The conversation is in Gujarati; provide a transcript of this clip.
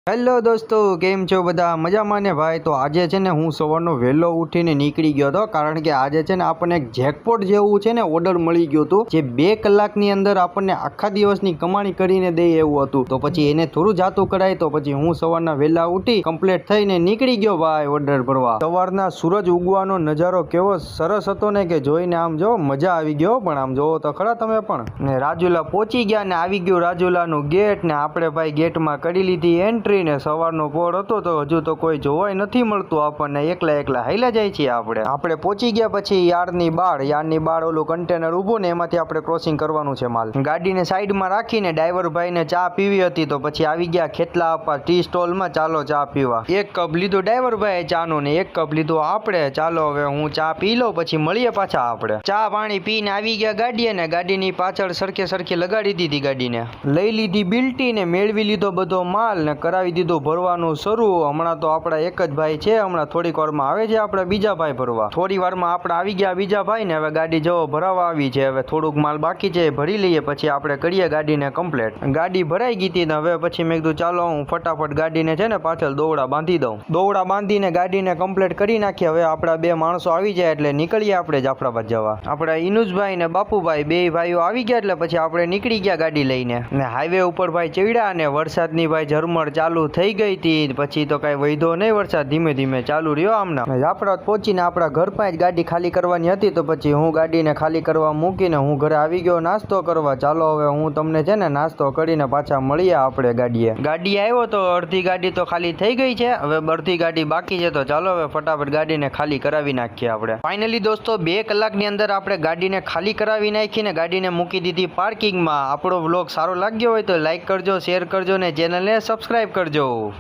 હેલો દોસ્તો, કેમ છો બધા? મજામાં ને ભાઈ? તો આજે છે ને હું સવારનો વહેલો ઉઠીને નીકળી ગયો હતો, કારણ કે આજે છે ને આપણને એક જેકપોટ જેવું છે ને ઓર્ડર મળી ગયું હતું, જે 2 કલાકની અંદર આપણને આખા દિવસની કમાણી કરીને દે એવું હતું. તો પછી એને થોડું જાતું કરાય, તો પછી હું સવારના વહેલા ઉઠી કમ્પ્લીટ થઈને નીકળી ગયો ભાઈ ઓર્ડર ભરવા. સવારના સૂરજ ઉગવાનો નજારો કેવો સરસ હતો ને કે જોઈને આમ જો મજા આવી ગયો. પણ આમ જોવો તો ખરા તમે પણ. ને રાજુલા પહોંચી ગયા ને આવી ગયું રાજુલાનું ગેટ, ને આપણે ભાઈ ગેટમાં કરી લીધી એન્ટ્રી. ને સવારનો પોર હતો તો હજુ તો કોઈ જોવાય નથી મળતું આપણને, એકલા હાલ્યા જાય છીએ આપણે પહોંચી ગયા પછી યાર્ડની બાર ઓલું કન્ટેનર ઊભું ને એમાંથી આપણે ક્રોસિંગ કરવાનું છે માલ. ગાડીને સાઈડમાં રાખીને ડ્રાઈવર ભાઈને ચા પીવી હતી, તો પછી આવી ગયા ખેતલા આપા ટી સ્ટોલમાં. ચાલો ચા પીવા. 1 કપ લીધું ડ્રાઈવર ભાઈ ચાનું ને 1 કપ લીધું આપણે. ચાલો હવે હું ચા પી લઉં, પછી મળીએ પાછા આપણે. ચા પાણી પીને આવી ગયા ગાડીએ, ને ગાડીની પાછળ સરખે લગાડી દીધી ગાડીને. લઈ લીધી બિલ્ટી ને મેળવી લીધો બધો માલ ને કરાવી દીધું ભરવાનું શરૂ. હમણાં તો આપણા એક જ ભાઈ છે, હમણાં થોડીક વારમાં આવે છે આપણે બીજા ભાઈ ભરવા. થોડી વારમાં આપણે આવી ગયા બીજા ભાઈ ને હવે ગાડી જો ભરાવા આવી છે. હવે થોડુંક માલ બાકી છે, ભરી લઈએ પછી આપણે કરીએ ગાડીને કમ્પ્લીટ. ગાડી ભરાઈ ગઈ હતી ને હવે પછી મેં કીધું ચાલો હું ફટાફટ ગાડીને છે ને પાછળ દોવડા બાંધી દઉં. દોવડા બાંધીને ગાડીને કમ્પ્લીટ કરી નાખીએ. હવે આપણા 2 માણસો આવી જાય એટલે નીકળીએ આપણે જાફરાબાદ જવા. આપણા ઇનુસભાઈ ને બાપુભાઈ 2 ભાઈઓ આવી ગયા એટલે પછી આપણે નીકળી ગયા ગાડી લઈને. ને હાઈવે ઉપર ભાઈ ચડ્યા અને વરસાદની ભાઈ ઝરમર ચાલુ થઈ ગઈ હતી. પછી તો કઈ વૈધો નહીં વરસાદ, ધીમે ધીમે ચાલુ રહ્યો. આમના જાફરાબાદ પહોંચીને આપણા ઘર પાસે જ ગાડી ખાલી કરવાની હતી, તો પછી હું ગાડીને ખાલી કરવા મૂકીને હું ઘરે આવી ગયો નાસ્તો કરવા. ચાલો હવે હું તમને છે ને નાસ્તો કરીને પાછા મળીએ આપણે ગાડી આવ્યો તો અડધી ગાડી તો ખાલી થઈ ગઈ છે, હવે અડધી ગાડી બાકી છે. તો ચાલો હવે ફટાફટ ગાડીને ખાલી કરાવી નાખીએ આપણે. ફાઇનલી દોસ્તો 2 કલાકની અંદર આપણે ગાડીને ખાલી કરાવી નાખીને ગાડીને મૂકી દીધી પાર્કિંગમાં. આપણો વ્લોગ સારો લાગ્યો હોય તો લાઈક કરજો, શેર કરજો ને ચેનલને સબસ્ક્રાઈબ કરજો.